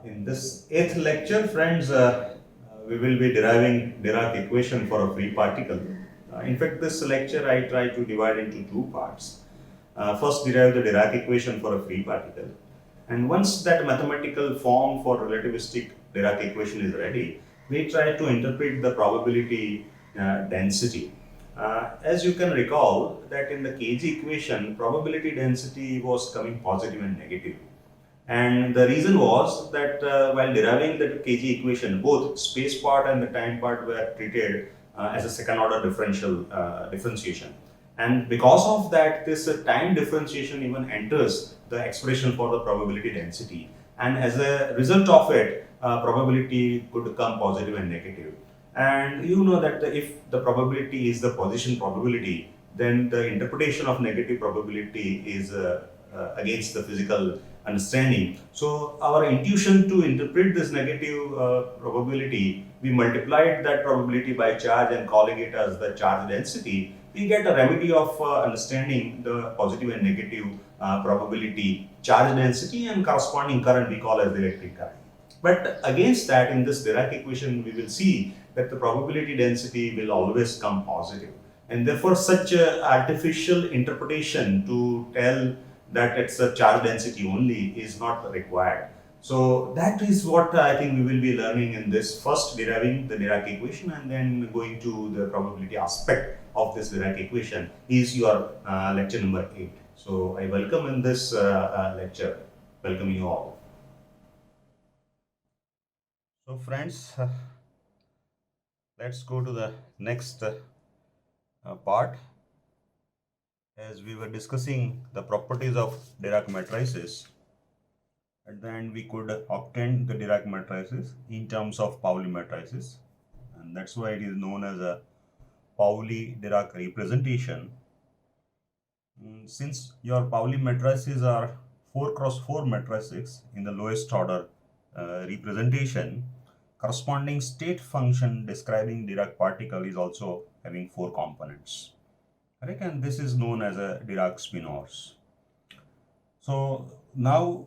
In this eighth lecture, friends, we will be deriving Dirac equation for a free particle. In fact, this lecture I try to divide into two parts. First, derive the Dirac equation for a free particle. And once that mathematical form for relativistic Dirac equation is ready, we try to interpret the probability density. As you can recall that in the Kg equation, probability density was coming positive and negative. And the reason was that while deriving the Kg equation, both space part and the time part were treated as a second order differentiation. And because of that, this time differentiation even enters the expression for the probability density. And as a result of it, probability could come positive and negative. And you know that if the probability is the position probability, then the interpretation of negative probability is against the physical understanding. So our intuition to interpret this negative probability, we multiplied that probability by charge and calling it as the charge density. We get a remedy of understanding the positive and negative probability charge density and corresponding current we call as the electric current. But against that, in this Dirac equation, we will see that the probability density will always come positive. And therefore, such artificial interpretation to tell that it's a charge density only is not required. So that is what I think we will be learning in this, first deriving the Dirac equation and then going to the probability aspect of this Dirac equation is your lecture number 8. So I welcome in this lecture, welcome you all. So friends, let's go to the next part. As we were discussing the properties of Dirac matrices, at the end we could obtain the Dirac matrices in terms of Pauli matrices, and that's why it is known as a Pauli-Dirac representation. Since your Pauli matrices are 4 cross 4 matrices in the lowest order representation, corresponding state function describing Dirac particle is also having 4 components. Correct? And this is known as a Dirac-Spinors. So now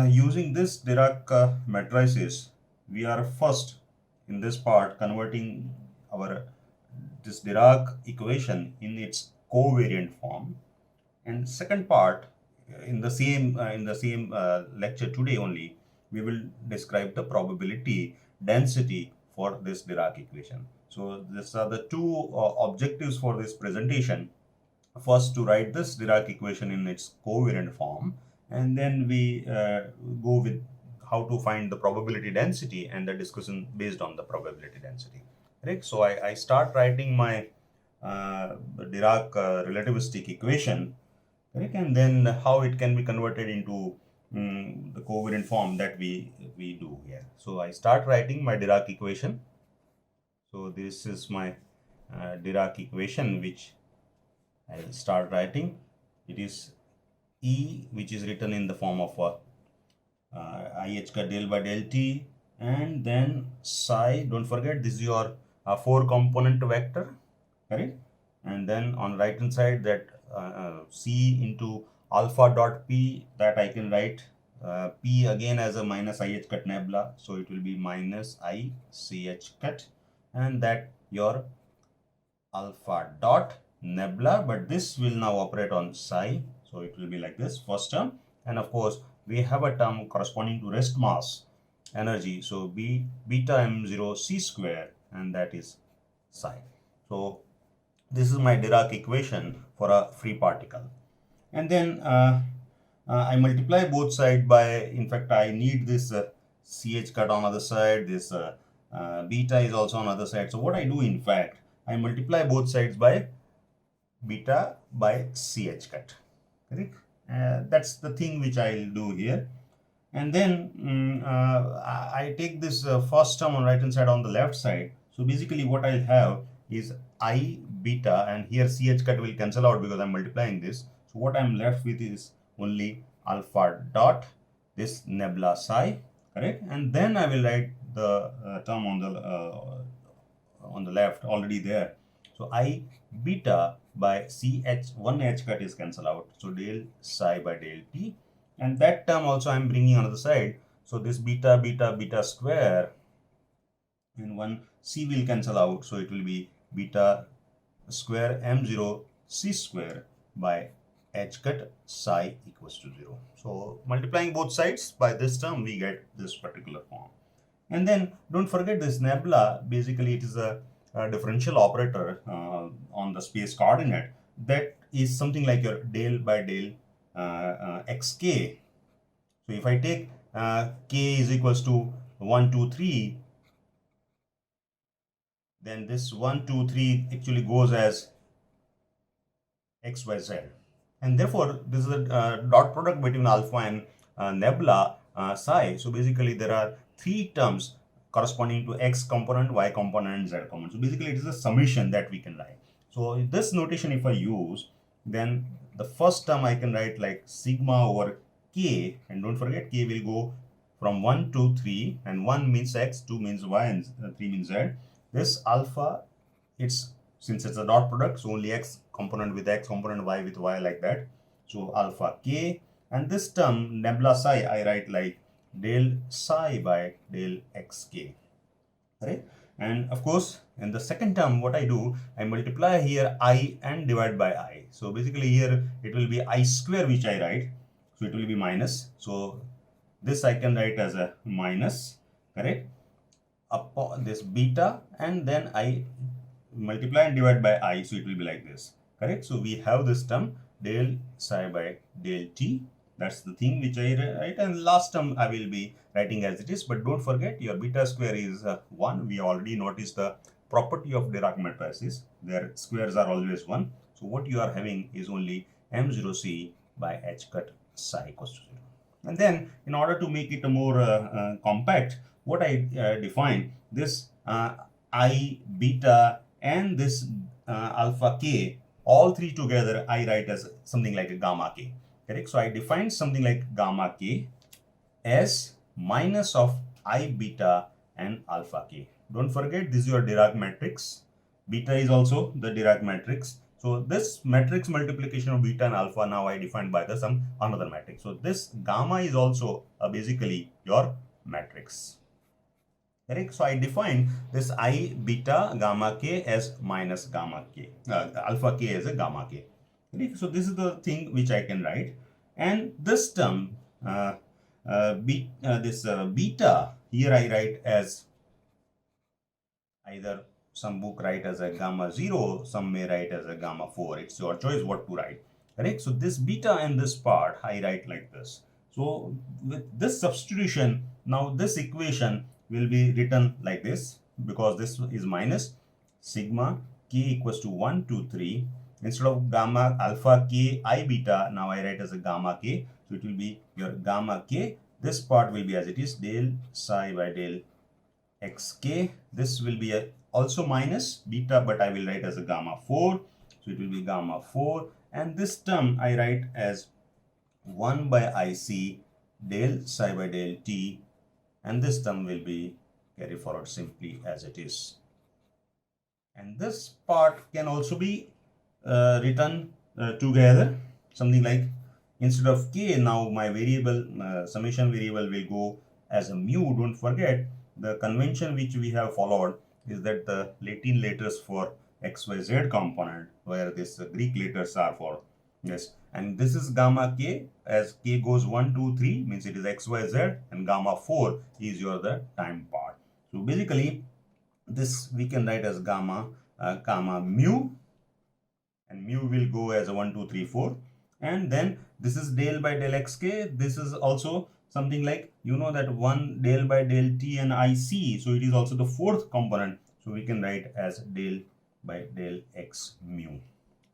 using this Dirac matrices, we are first in this part converting our this Dirac equation in its covariant form, and second part in the same lecture today only we will describe the probability density for this Dirac equation. So these are the two objectives for this presentation. First, to write this Dirac equation in its covariant form, and then we go with how to find the probability density and the discussion based on the probability density. Right? So I start writing my Dirac relativistic equation, correct? And then how it can be converted into the covariant form that we do here. So I start writing my Dirac equation. So this is my Dirac equation which I will start writing. It is E, which is written in the form of IH ka del by del T, and then psi, don't forget this is your 4 component vector, correct? And then on right hand side that C into alpha dot P, that I can write P again as a minus IH cut nebula, so it will be minus I CH cut, and that your alpha dot nebula, but this will now operate on psi, so it will be like this first term. And of course we have a term corresponding to rest mass energy, so B beta m0 c square, and that is psi. So this is my Dirac equation for a free particle. And then I multiply both sides by, in fact I need this CH cut on other side, this beta is also on other side. So what I do, in fact, I multiply both sides by beta by CH cut, correct? That's the thing which I'll do here. And then I take this first term on right hand side on the left side. So basically what I'll have is I beta, and here CH cut will cancel out because I'm multiplying this. So what I'm left with is only alpha dot this nebula psi, correct? And then I will write the term on the left already there. So I beta by CH, one H cut is cancel out. So del psi by del T, and that term also I'm bringing on the side. So this beta square and one c will cancel out. So it will be beta square m0 c square by h cut psi equals to 0. So multiplying both sides by this term, we get this particular form. And then don't forget this nebula, basically it is a differential operator on the space coordinate that is something like your del by del xk. So if I take k is equals to 1, 2, 3, then this 1, 2, 3 actually goes as x, y, z. And therefore, this is a dot product between alpha and nebula psi. So basically, there are three terms corresponding to x component, y component, and z component. So basically, it is a summation that we can write. So this notation, if I use, then the first term I can write like sigma over k, and don't forget k will go from 1 to 3, and 1 means x, 2 means y, and 3 means z. This alpha, since it's a dot product, so only x component with x component, y with y, like that. So alpha k, and this term nebula psi I write like del psi by del xk, right? And of course, in the second term, what I do, I multiply here I and divide by I. So basically here it will be I square which I write, so it will be minus. So this I can write as a minus, correct, upon this beta, and then I multiply and divide by I, so it will be like this, correct? So we have this term del psi by del t. That's the thing which I write, and last term I will be writing as it is. But don't forget, your beta square is 1. We already noticed the property of Dirac matrices. Their squares are always 1. So what you are having is only m0c by h cut psi equals to 0. And then in order to make it a more compact, what I define this I beta and this alpha k, all three together I write as something like a gamma k, correct? So I define something like gamma k as minus of I beta and alpha k. Don't forget, this is your Dirac matrix. Beta is also the Dirac matrix. So this matrix multiplication of beta and alpha now I defined by the some another matrix. So this gamma is also basically your matrix. Correct? So I define this I beta gamma k as minus gamma k, alpha k as a gamma k. Correct? So this is the thing which I can write. And this term, beta, here I write as either some book write as a gamma 0, some may write as a gamma 4. It's your choice what to write. Correct? So this beta and this part I write like this. So with this substitution, now this equation will be written like this, because this is minus sigma k equals to 1, 2, 3. Instead of gamma alpha k I beta, now I write as a gamma k. So it will be your gamma k. This part will be as it is, del psi by del xk. This will be also minus beta, but I will write as a gamma 4. So it will be gamma 4. And this term I write as 1 by IC del psi by del t. And this term will be carried forward simply as it is. And this part can also be written together, something like, instead of k, now my variable, summation variable will go as a mu. Don't forget, the convention which we have followed is that the Latin letters for xyz component, where this Greek letters are for this, and this is gamma k, as k goes 1, 2, 3 means it is xyz, and gamma 4 is your the time part. So basically this we can write as gamma mu, and mu will go as a 1, 2, 3, 4, and then this is del by del xk. This is also something like, you know, that 1 del by del t and IC, so it is also the fourth component, so we can write as del by del x mu,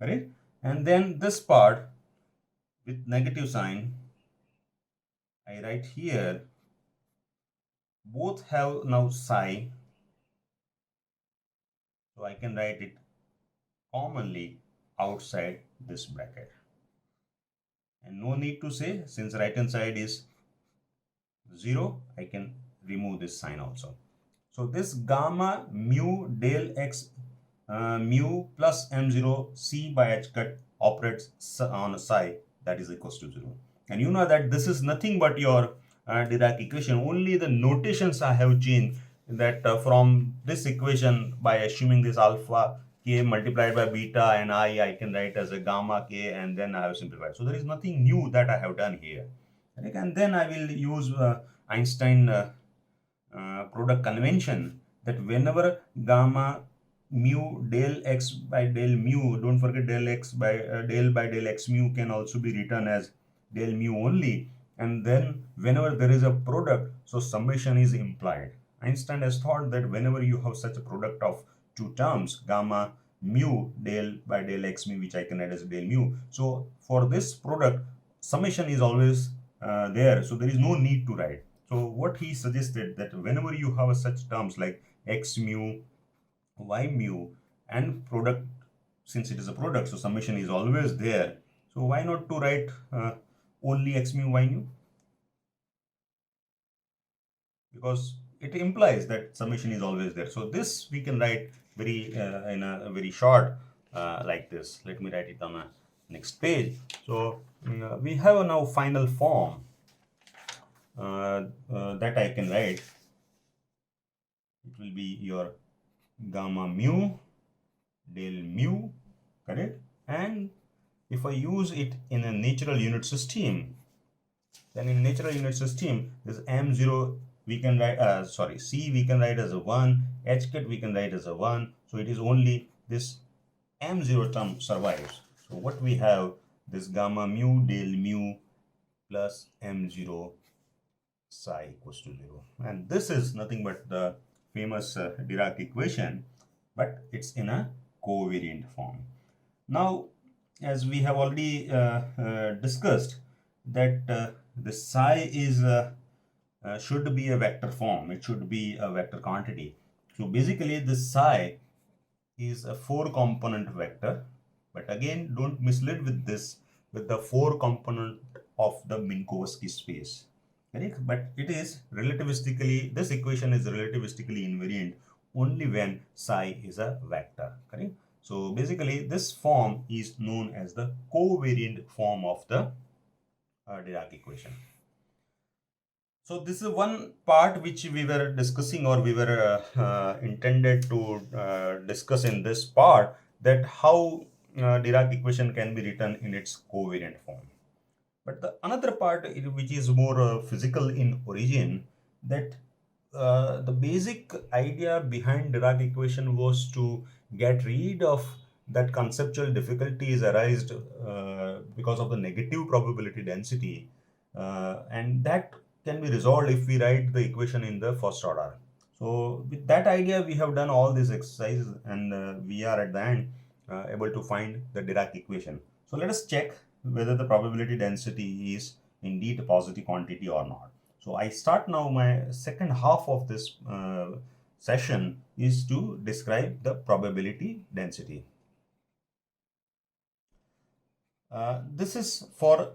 right? And then this part with negative sign I write here, both have now psi, so I can write it commonly outside this bracket. And no need to say, since right hand side is 0, I can remove this sign also. So this gamma mu del x mu plus m0 c by h cut operates on a psi, that is equals to 0. And you know that this is nothing but your Dirac equation. Only the notations I have changed, that from this equation, by assuming this alpha k multiplied by beta and I can write as a gamma k, and then I have simplified. So there is nothing new that I have done here. Okay? And then I will use Einstein product convention, that whenever gamma mu del x by del mu, don't forget del x by del x mu can also be written as del mu only, and then whenever there is a product, so summation is implied. Einstein has thought that whenever you have such a product of two terms, gamma mu del by del x mu, which I can write as del mu, so for this product summation is always there, so there is no need to write. So what he suggested, that whenever you have such terms like x mu, y mu, and product, since it is a product, so summation is always there. So why not to write only x mu, y mu? Because it implies that summation is always there. So this we can write very in a very short like this. Let me write it on a next page. So we have a now final form that I can write. It will be your gamma mu del mu, correct? And if I use it in a natural unit system, then in natural unit system, this m0 we can write, c we can write as a 1, h cat we can write as a 1. So it is only this m0 term survives. So what we have, this gamma mu del mu plus m0 psi equals to 0. And this is nothing but the famous Dirac equation, but it's in a covariant form. Now, as we have already discussed, that the psi is should be a vector form. It should be a vector quantity. So basically, the psi is a 4-component vector. But again, don't mislead with this, with the 4-component of the Minkowski space. Correct? But it is relativistically, this equation is relativistically invariant only when psi is a vector. Correct? So basically, this form is known as the covariant form of the Dirac equation. So this is one part which we were discussing, or we were intended to discuss in this part, that how Dirac equation can be written in its covariant form. But the another part, which is more physical in origin, that the basic idea behind Dirac equation was to get rid of that conceptual difficulties arised because of the negative probability density, and that can be resolved if we write the equation in the first order. So with that idea, we have done all this exercise, and we are at the end able to find the Dirac equation. So let us check whether the probability density is indeed a positive quantity or not. So I start now. My second half of this session is to describe the probability density. This is for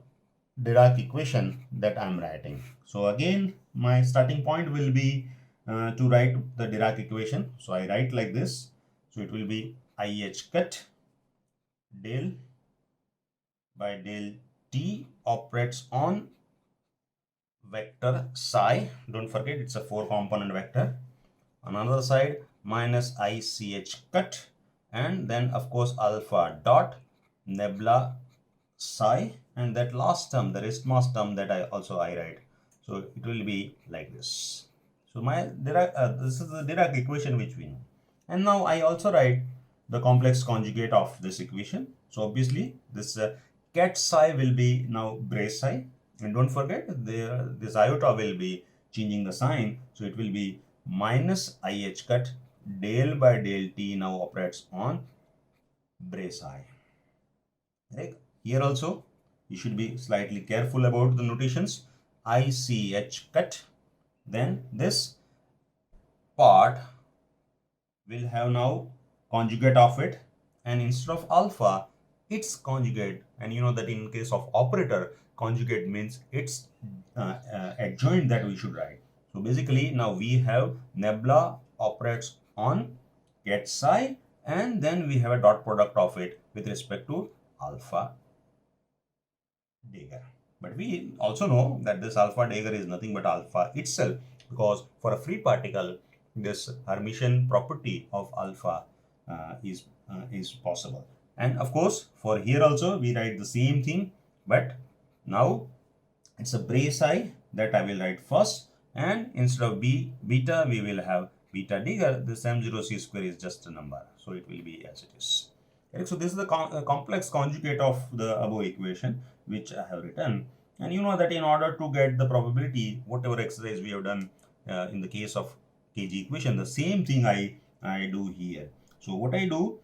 Dirac equation that I am writing. So again, my starting point will be to write the Dirac equation. So I write like this. So it will be IH cut del by del t operates on vector psi. Don't forget, it's a 4-component vector. On another side, minus ICH cut, and then of course alpha dot nebula psi, and that last term, the restmask term, that I write. So it will be like this. So my this is the Dirac equation which we know. And now I also write the complex conjugate of this equation. So obviously this cat psi will be now brace psi, and don't forget this iota will be changing the sign, so it will be minus IH cut del by del t now operates on brace psi. Right? Here also you should be slightly careful about the notations. ICH cut, then this part will have now conjugate of it, and instead of alpha, its conjugate. And you know that in case of operator, conjugate means its adjoint that we should write. So basically now we have nebula operates on cat psi, and then we have a dot product of it with respect to alpha dagger. But we also know that this alpha Dagger is nothing but alpha itself, because for a free particle, this Hermitian property of alpha is possible. And of course, for here also we write the same thing, but now it's a Bray-Psi that I will write first, and instead of beta we will have beta Dagger. This m0c square is just a number, so it will be as it is. Okay, so this is the complex conjugate of the above equation which I have written. And you know that in order to get the probability, whatever exercise we have done in the case of KG equation, the same thing I do here. So what I do,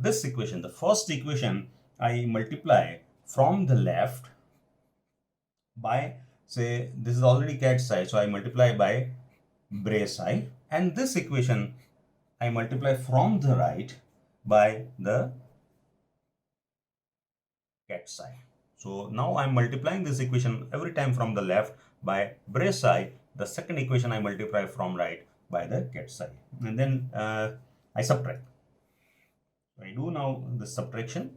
this equation, the first equation, I multiply from the left by, say, this is already Cat-Psi, so I multiply by Bray-Psi, and this equation I multiply from the right by the Cat-Psi. So now I'm multiplying this equation every time from the left by Bray-Psi. The second equation I multiply from right by the Cat-Psi, and then I subtract. So I do now the subtraction.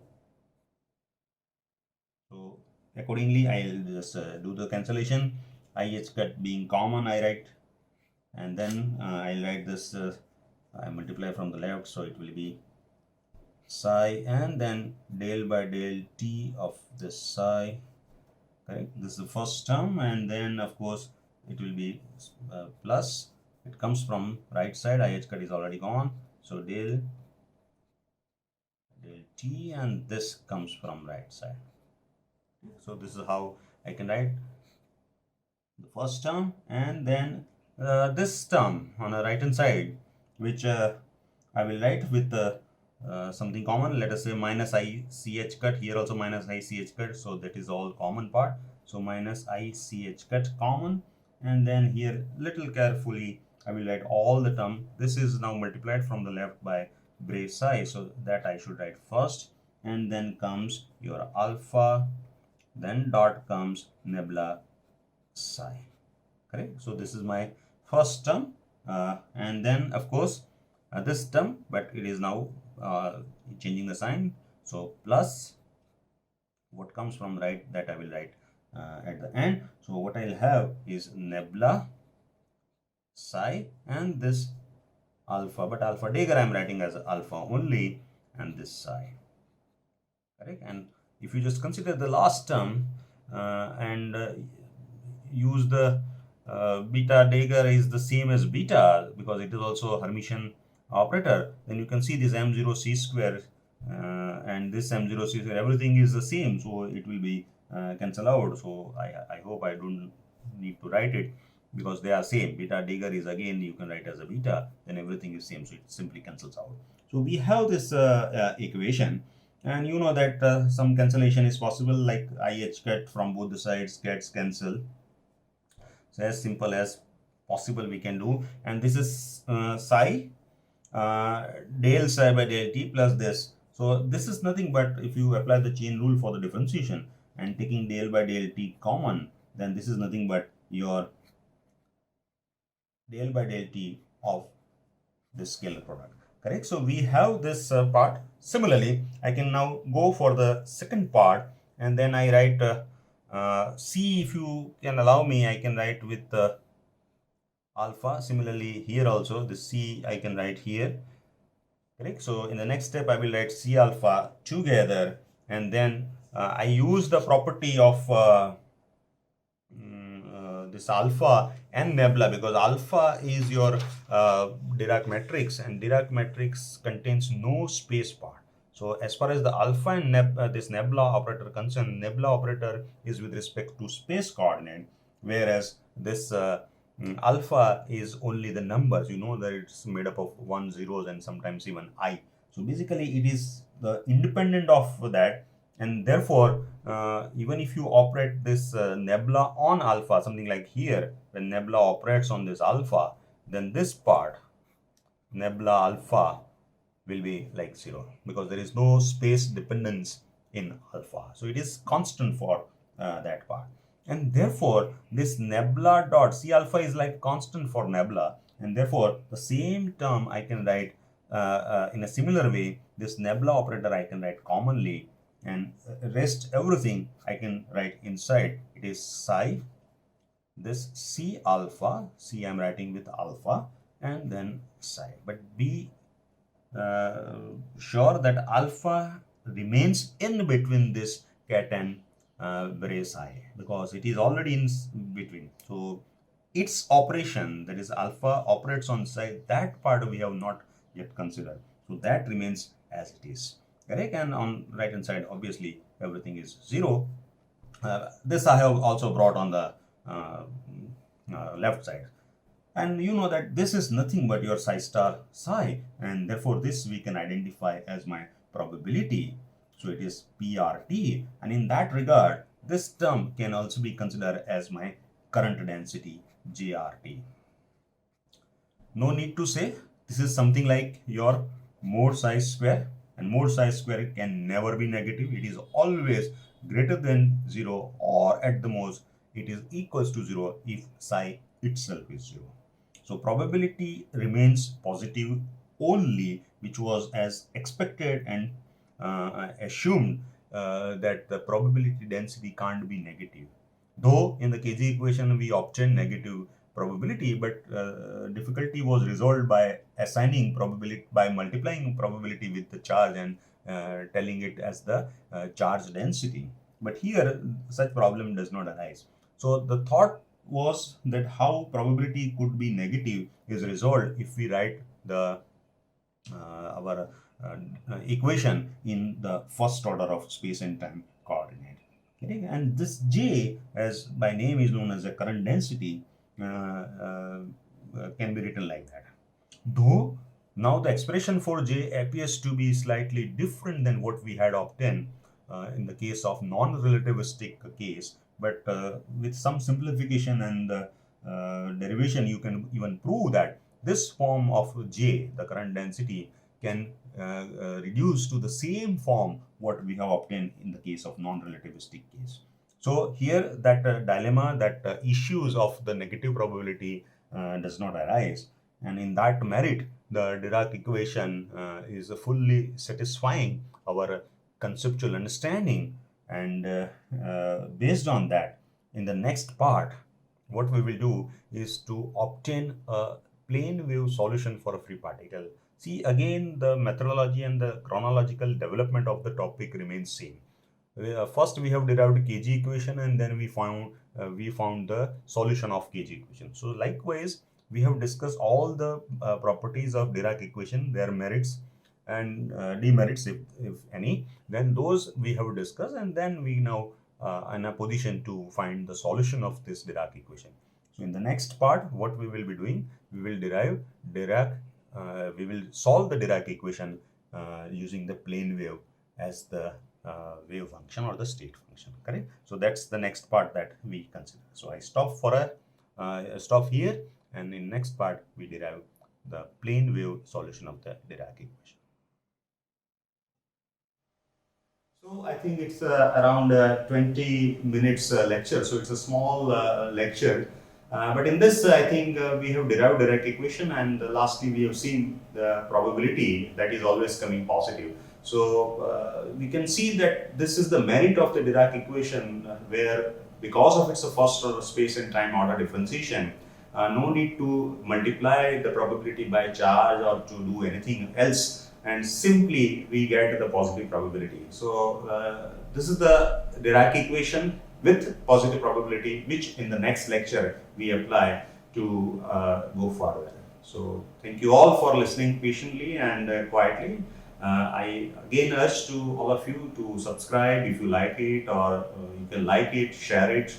So accordingly, I'll just do the cancellation. IH cut being common, I write, and then I'll write this. I multiply from the left, so it will be psi, and then del by del t of this psi. Correct. This is the first term, and then of course it will be plus. It comes from right side. IH cut is already gone, so del t, and this comes from right side. So this is how I can write the first term, and then this term on the right hand side, which I will write with something common. Let us say minus ICH cut. Here also minus ICH cut, so that is all common part. So minus ICH cut common, and then here little carefully I will write all the term. This is now multiplied from the left by Bray-Psi, so that I should write first, and then comes your alpha, then dot comes nebula psi. Correct. So this is my first term, and then of course this term, but it is now changing the sign. So plus what comes from right, that I will write at the end. So what I'll have is nebula psi and this alpha, but alpha Dagger I am writing as alpha only, and this psi. Correct. And if you just consider the last term and use the beta Dagger is the same as beta, because it is also a Hermitian operator, then you can see this m0c square and this m0c square, everything is the same, so it will be cancel out. So I hope I don't need to write it, because they are same. Beta Dagger is again you can write as a beta, then everything is same, so it simply cancels out. So we have this equation, and you know that some cancellation is possible, like IH cut from both the sides gets cancelled. So as simple as possible we can do, and this is psi del psi by del t plus this. So this is nothing but if you apply the chain rule for the differentiation and taking del by del t common, then this is nothing but your del by del t of this scalar product. Correct. So we have this part. Similarly, I can now go for the second part, and then I write C. If you can allow me, I can write with alpha. Similarly, here also the C I can write here. Correct. So in the next step, I will write C alpha together, and then I use the property of this alpha and nebula, because alpha is your Dirac matrix, and Dirac matrix contains no space part. So as far as the alpha and this nebula operator concerned, nebula operator is with respect to space coordinate, whereas this alpha is only the numbers. You know that it's made up of 1, 0s, and sometimes even I. So basically it is the independent of that, and therefore even if you operate this nebula on alpha, something like here, when nebula operates on this alpha, then this part nebula alpha will be like 0, because there is no space dependence in alpha. So it is constant for that part, and therefore this nebula dot C alpha is like constant for nebula, and therefore the same term I can write in a similar way. This nebula operator I can write commonly and rest everything I can write inside. It is psi, this C alpha, C I'm writing with alpha, and then psi. But be sure that alpha remains in between this cat and brace I, because it is already in between. So its operation, that is alpha operates on psi, that part we have not yet considered. So that remains as it is. Correct? And on right hand side, obviously everything is 0. This I have also brought on the left side. And you know that this is nothing but your psi star psi, and therefore this we can identify as my probability. So it is PRT, and in that regard, this term can also be considered as my current density JRT. No need to say this is something like your mode psi square, and mode psi square can never be negative. It is always greater than 0, or at the most it is equals to 0 if psi itself is 0. So probability remains positive only, which was as expected and assumed that the probability density can't be negative. Though in the Kg equation we obtained negative probability, but difficulty was resolved by assigning probability, by multiplying probability with the charge and telling it as the charge density. But here such problem does not arise. So the thought was that how probability could be negative is resolved if we write the our equation in the first order of space and time coordinate. Okay? And this J, as by name is known as the current density, can be written like that. Though now the expression for J appears to be slightly different than what we had obtained in the case of non-relativistic case, but with some simplification and derivation, you can even prove that this form of J, the current density, can reduce to the same form what we have obtained in the case of non-relativistic case. So here that dilemma, that issues of the negative probability does not arise, and in that merit the Dirac equation is fully satisfying our conceptual understanding. And based on that, in the next part, what we will do is to obtain a plane wave solution for a free particle. See, again, the methodology and the chronological development of the topic remains same. First, we have derived Kg equation, and then we found the solution of Kg equation. So, likewise, we have discussed all the properties of Dirac equation, their merits and demerits, if any. Then those we have discussed, and then we now in a position to find the solution of this Dirac equation. So in the next part, what we will be doing, we will derive Dirac, we will solve the Dirac equation using the plane wave as the wave function or the state function. Correct? So that's the next part that we consider. So I stop for a stop here, and in next part we derive the plane wave solution of the Dirac equation. So I think it's around 20 minutes lecture. So it's a small lecture. But in this, I think we have derived Dirac equation, and lastly we have seen the probability that is always coming positive. So we can see that this is the merit of the Dirac equation, where because of its first order space and time order differentiation, no need to multiply the probability by charge or to do anything else, and simply we get the positive probability. So this is the Dirac equation with positive probability, which in the next lecture we apply to go further. So thank you all for listening patiently and quietly. I again urge to all of you to subscribe if you like it, or you can like it, share it,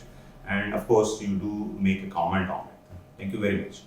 and of course you do make a comment on it. Thank you very much.